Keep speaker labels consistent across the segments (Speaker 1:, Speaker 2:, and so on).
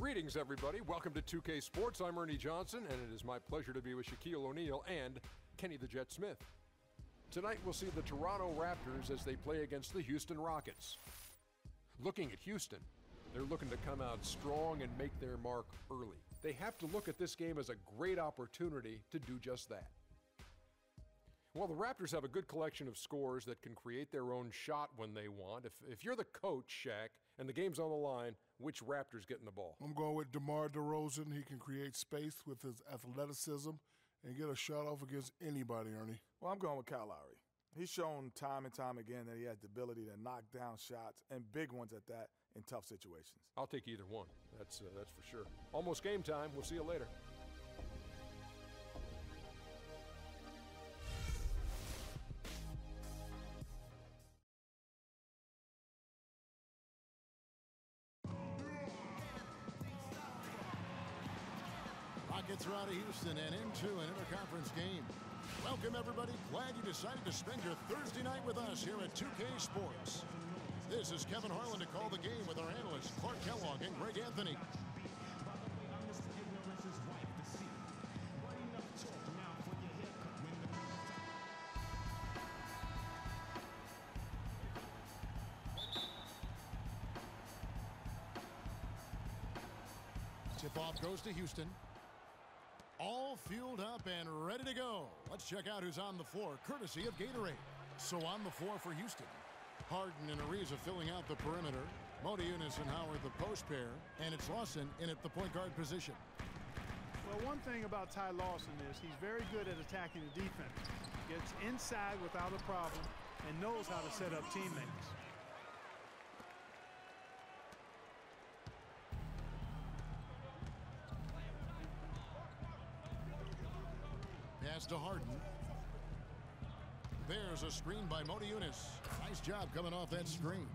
Speaker 1: Greetings, everybody. Welcome to 2K Sports. I'm Ernie Johnson, and it is my pleasure to be with Shaquille O'Neal and Kenny the Jet Smith. Tonight, we'll see the Toronto Raptors as they play against the Houston Rockets. Looking at Houston, they're looking to come out strong and make their mark early. They have to look at this game as a great opportunity to do just that. Well, the Raptors have a good collection of scorers that can create their own shot when they want. If you're the coach, Shaq, and the game's on the line, which Raptors getting the ball?
Speaker 2: I'm going with DeMar DeRozan. He can create space with his athleticism and get a shot off against anybody, Ernie.
Speaker 3: Well, I'm going with Kyle Lowry. He's shown time and time again that he has the ability to knock down shots, and big ones at that, in tough situations.
Speaker 1: I'll take either one. That's for sure. Almost game time. We'll see you later.
Speaker 4: Rockets are out of Houston and into an interconference game. Welcome, everybody. Glad you decided to spend your Thursday night with us here at 2K Sports. This is Kevin Harlan to call the game with our analysts Clark Kellogg and Greg Anthony. Tip-off goes to Houston. All fueled up and ready to go. Let's check out who's on the floor, courtesy of Gatorade. So on the floor for Houston, Harden and Ariza filling out the perimeter. Modiunas and Howard the post pair. And it's Lawson in at the point guard position.
Speaker 5: Well, one thing about Ty Lawson is he's very good at attacking the defense. Gets inside without a problem and knows how to set up teammates.
Speaker 4: Pass to Harden. There's a screen by Modiunas. Nice job coming off that screen.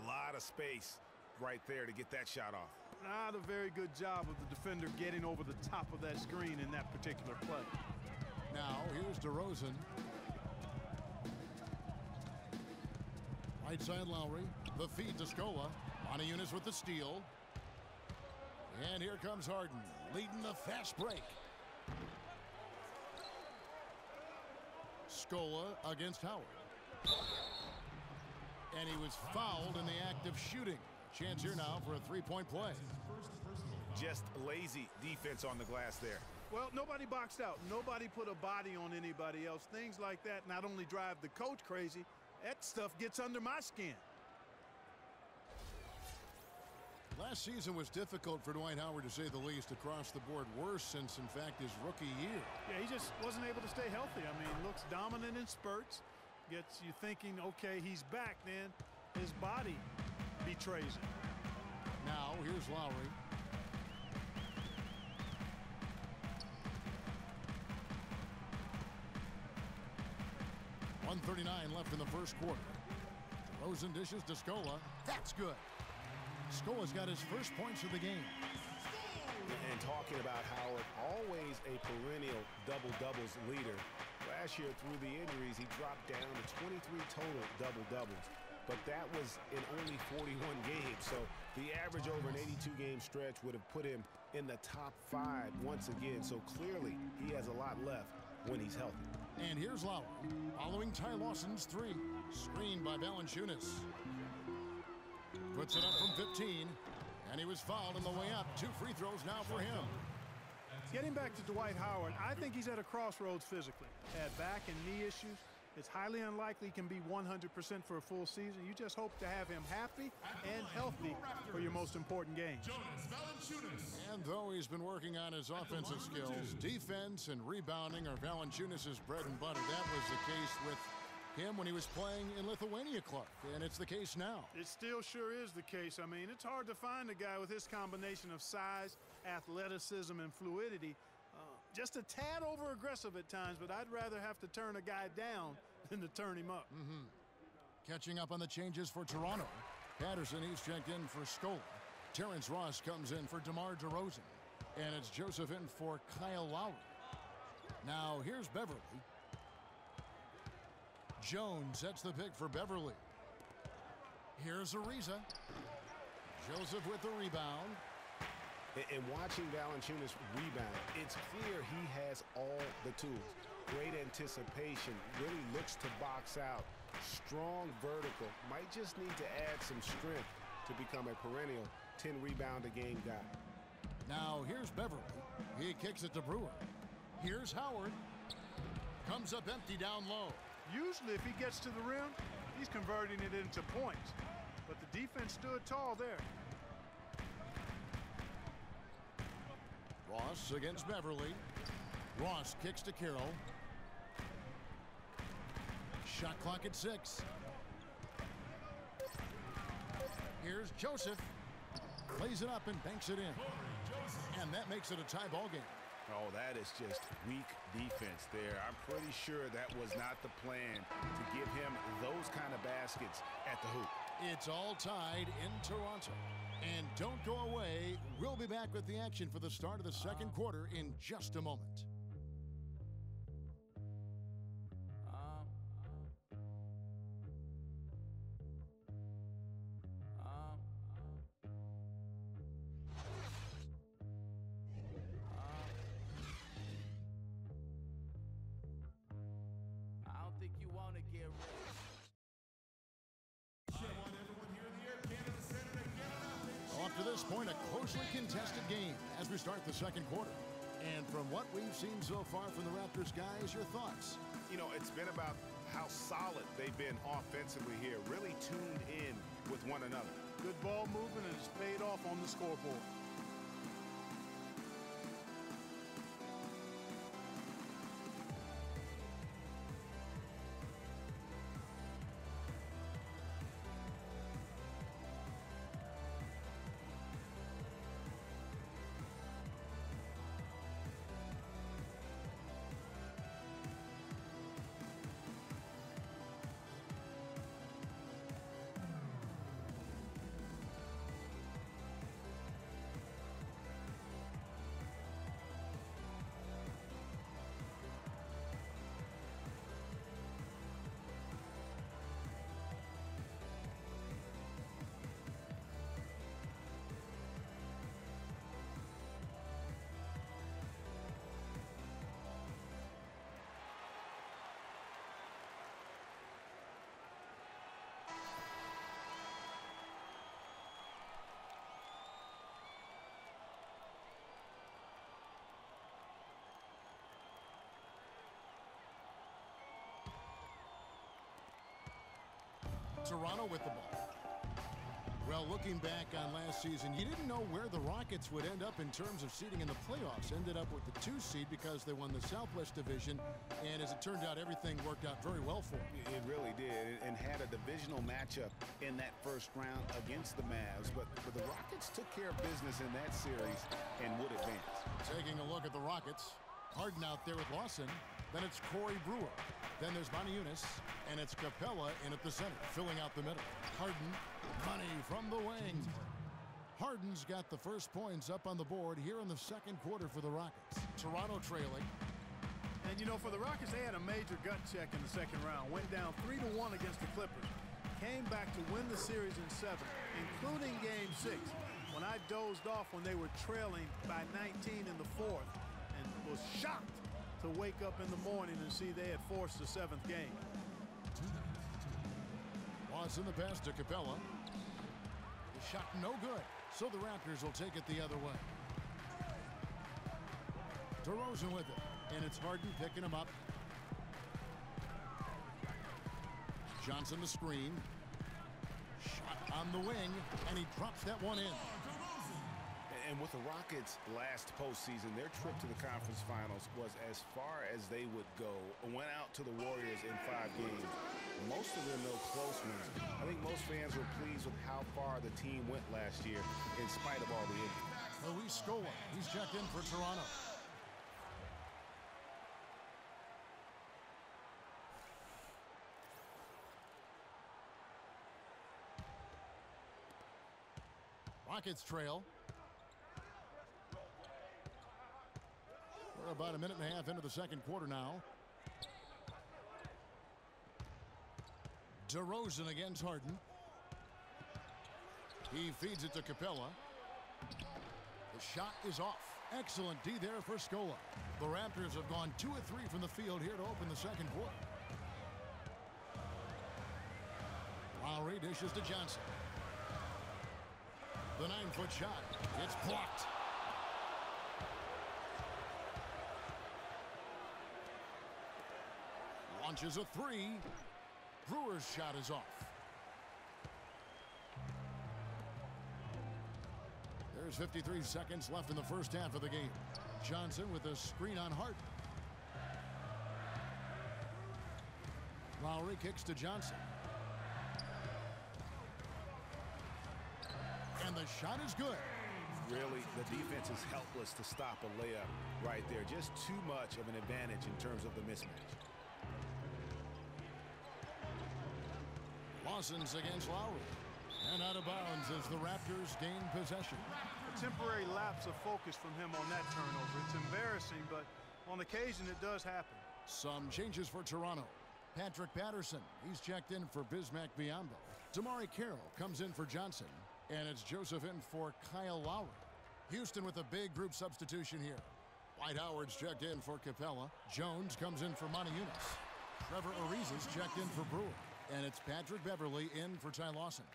Speaker 6: A lot of space right there to get that shot off.
Speaker 5: Not a very good job of the defender getting over the top of that screen in that particular play.
Speaker 4: Now, here's DeRozan. Right side Lowry. The feed to Scola. Modiunas with the steal. And here comes Harden, leading the fast break. Scola against Howard. And he was fouled in the act of shooting. Chance here now for a three-point play.
Speaker 6: Just lazy defense on the glass there.
Speaker 5: Well, nobody boxed out. Nobody put a body on anybody else. Things like that not only drive the coach crazy, that stuff gets under my skin.
Speaker 4: Last season was difficult for Dwight Howard, to say the least, across the board. Worse since, in fact, his rookie year.
Speaker 5: Yeah, he just wasn't able to stay healthy. I mean, looks dominant in spurts. Gets you thinking, okay, he's back. Then his body betrays him.
Speaker 4: Now, here's Lowry. .139 left in the first quarter. DeRozan dishes to Scola. That's good. Scola's got his first points of the game.
Speaker 6: And talking about Howard, always a perennial double-doubles leader. Last year, through the injuries, he dropped down to 23 total double-doubles. But that was in only 41 games. So the average over an 82-game stretch would have put him in the top 5 once again. So clearly, he has a lot left when he's healthy.
Speaker 4: And here's Lowry, following Ty Lawson's three. Screened by Valanciunas. Puts it up from 15, and he was fouled on the way up. 2 free throws now for him.
Speaker 5: Getting back to Dwight Howard, I think he's at a crossroads physically. Had back and knee issues. It's highly unlikely he can be 100% for a full season. You just hope to have him happy and healthy for your most important game.
Speaker 4: And though he's been working on his offensive skills, defense and rebounding are Valanciunas' bread and butter. That was the case with him when he was playing in Lithuania, Clark, and it's the case now.
Speaker 5: It still sure is the case. I mean, it's hard to find a guy with his combination of size, athleticism, and fluidity. Just a tad over-aggressive at times, but I'd rather have to turn a guy down than to turn him up.
Speaker 4: Catching up on the changes for Toronto. Patterson, he's checked in for Scola. Terrence Ross comes in for DeMar DeRozan. And it's Joseph in for Kyle Lowry. Now, here's Beverly. Jones sets the pick for Beverly. Here's Ariza. Joseph with the rebound.
Speaker 6: And watching Valanciunas rebound, it's clear he has all the tools. Great anticipation, really looks to box out. Strong vertical, might just need to add some strength to become a perennial 10-rebound-a-game guy.
Speaker 4: Now here's Beverly. He kicks it to Brewer. Here's Howard. Comes up empty down low.
Speaker 5: Usually if he gets to the rim, he's converting it into points. But the defense stood tall there.
Speaker 4: Ross against Beverly. Ross kicks to Carroll. Shot clock at 6. Here's Joseph. Plays it up and banks it in. And that makes it a tie ball game.
Speaker 6: Oh, that is just weak defense there. I'm pretty sure that was not the plan to give him those kind of baskets at the hoop.
Speaker 4: It's all tied in Toronto. And don't go away. We'll be back with the action for the start of the second quarter in just a moment.
Speaker 7: I don't think you want to get ready.
Speaker 4: Up to this point, a closely contested game as we start the second quarter. And from what we've seen so far from the Raptors guys, your thoughts?
Speaker 6: You know, it's been about how solid they've been offensively here, really tuned in with one another.
Speaker 5: Good ball movement, and it's paid off on the scoreboard.
Speaker 4: Toronto with the ball. Well, looking back on last season, you didn't know where the Rockets would end up in terms of seeding in the playoffs. Ended up with the 2 seed because they won the Southwest Division, and as it turned out, everything worked out very well for them.
Speaker 6: It really did, and had a divisional matchup in that first round against the Mavs, but the Rockets took care of business in that series and would advance.
Speaker 4: Taking a look at the Rockets, Harden out there with Lawson, then it's Corey Brewer. Then there's Maniunas, and it's Capella in at the center, filling out the middle. Harden, money from the wing. Harden's got the first points up on the board here in the second quarter for the Rockets. Toronto trailing.
Speaker 5: And, you know, for the Rockets, they had a major gut check in the second round. Went down 3-1 against the Clippers. Came back to win the series in 7, including Game 6, when I dozed off when they were trailing by 19 in the 4th and was shocked to wake up in the morning and see they had forced the 7th game.
Speaker 4: Was in the pass to Capella. The shot no good, so the Raptors will take it the other way. DeRozan with it, and it's Harden picking him up. Johnson the screen. Shot on the wing, and he drops that one in.
Speaker 6: And with the Rockets' last postseason, their trip to the conference finals was as far as they would go. Went out to the Warriors in 5 games. Most of them, no close ones. I think most fans were pleased with how far the team went last year, in spite of all the injuries.
Speaker 4: Luis Scola, he's checked in for Toronto. Rockets trail. We're about a minute and a half into the second quarter now. DeRozan against Harden. He feeds it to Capella. The shot is off. Excellent D there for Scola. The Raptors have gone 2 of 3 from the field here to open the second quarter. Lowry dishes to Johnson. The 9-foot shot. It's blocked. Launches a 3. Brewer's shot is off. There's 53 seconds left in the first half of the game. Johnson with a screen on Harden. Lowry kicks to Johnson. And the shot is good.
Speaker 6: Really, the defense is helpless to stop a layup right there. Just too much of an advantage in terms of the mismatch.
Speaker 4: Lawson's against Lowry. And out of bounds as the Raptors gain possession.
Speaker 5: A temporary lapse of focus from him on that turnover. It's embarrassing, but on occasion it does happen.
Speaker 4: Some changes for Toronto. Patrick Patterson, he's checked in for Bismack Biyombo. MyCareer comes in for Johnson. And it's Joseph in for Kyle Lowry. Houston with a big group substitution here. Dwight Howard's checked in for Capella. Jones comes in for Moniunas. Trevor Ariza's checked in for Brewer. And it's Patrick Beverley in for Ty Lawson.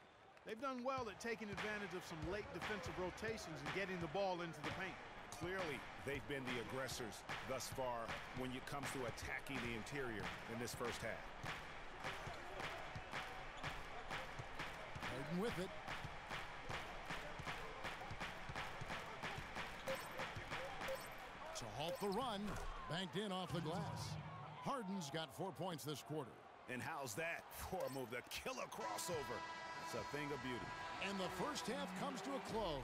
Speaker 5: They've done well at taking advantage of some late defensive rotations and getting the ball into the paint.
Speaker 6: Clearly, they've been the aggressors thus far when it comes to attacking the interior in this first half.
Speaker 4: Harden with it. To halt the run, banked in off the glass. Harden's got 4 points this quarter.
Speaker 6: And how's that for a move? The killer crossover. It's a thing of beauty.
Speaker 4: And the first half comes to a close.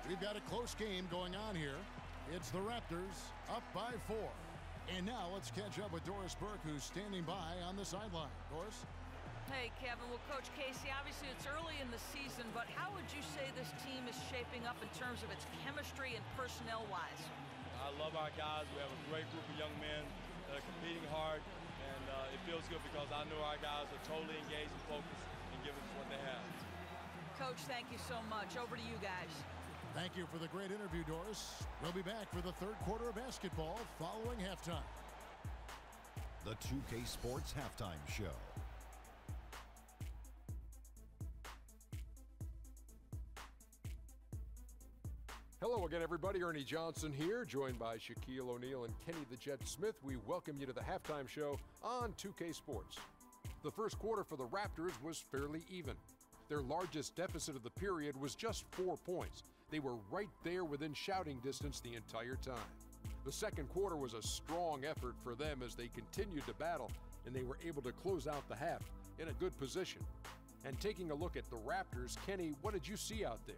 Speaker 4: We've got a close game going on here. It's the Raptors up by 4. And now let's catch up with Doris Burke, who's standing by on the sideline. Doris?
Speaker 8: Hey, Kevin. Well, Coach Casey, obviously it's early in the season, but how would you say this team is shaping up in terms of its chemistry and personnel-wise?
Speaker 9: I love our guys. We have a great group of young men that are competing hard, and it feels good because I know our guys are totally engaged and focused and giving us what they have.
Speaker 8: Coach, thank you so much. Over to you guys.
Speaker 4: Thank you for the great interview, Doris. We'll be back for the third quarter of basketball following halftime.
Speaker 10: The 2K Sports Halftime Show.
Speaker 1: Hello again, everybody. Ernie Johnson here, joined by Shaquille O'Neal and Kenny the Jet Smith. We welcome you to the halftime show on 2K Sports. The first quarter for the Raptors was fairly even. Their largest deficit of the period was just 4 points. They were right there within shouting distance the entire time. The second quarter was a strong effort for them as they continued to battle, and they were able to close out the half in a good position. And taking a look at the Raptors, Kenny, what did you see out there?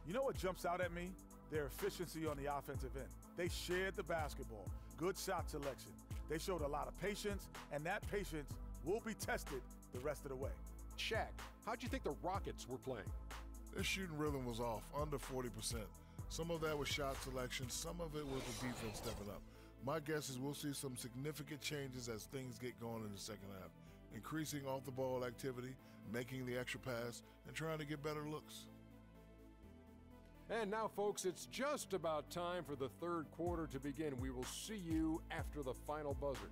Speaker 3: You know what jumps out at me? Their efficiency on the offensive end. They shared the basketball. Good shot selection. They showed a lot of patience, and that patience will be tested the rest of the way.
Speaker 1: Shaq, how'd you think the Rockets were playing?
Speaker 2: Their shooting rhythm was off, under 40%. Some of that was shot selection, some of it was the defense stepping up. My guess is we'll see some significant changes as things get going in the second half. Increasing off-the-ball activity, making the extra pass, and trying to get better looks.
Speaker 1: And now, folks, it's just about time for the third quarter to begin. We will see you after the final buzzer.